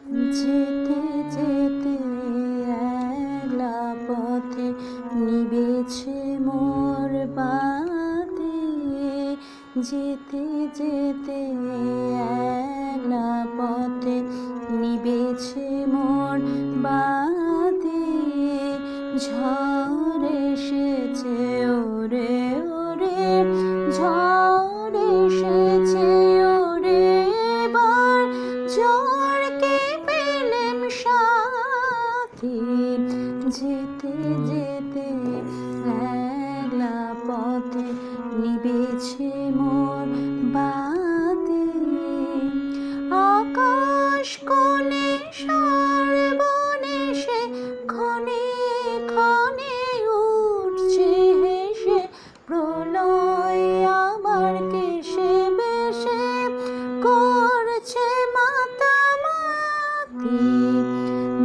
যেতে যেতে একলা পথে নিবেছে মোর বাতি। যেতে যেতে একলা পথে নিবেছে মোর বাতি। ঝড় এসেছে ওরে ওরে, ঝড় এসেছে ওরে এবার, ঝড়কে পেলেম সাথী। যেতে যেতে একলা পথে নিবেছে মোর বাতি। আকাশ কোণে সর্বনেশে ক্ষণে ক্ষণে উঠছে হেসে, প্রলয় আমার কেশে বেশে করছে মাতামাতি।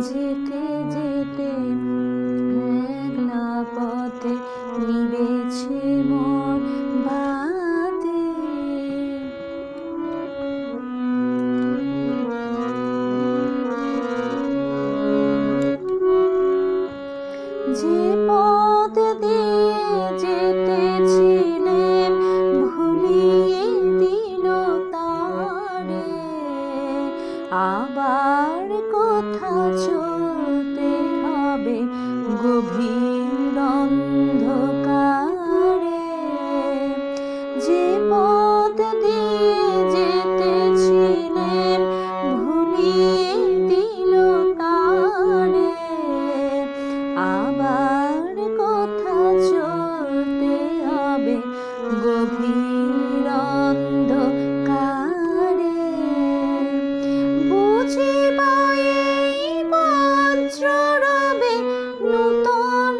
যেতে যেতে একলা পথে নিবেছে মোর বাতি। যে পথ দিয়ে যেতেছিলেম ভুলিয়ে দিল তারে, আবার কোথা চলতে হবে গভীর অন্ধকারে। যে পথ দিয়ে যেতেছিলেম ভুলিয়ে দিল তারে, আবার কোথা চলতে হবে গভীর অন্ধকারে। বুঝি বা এই বজ্র রবে নূতন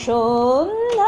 সন্ধ্যা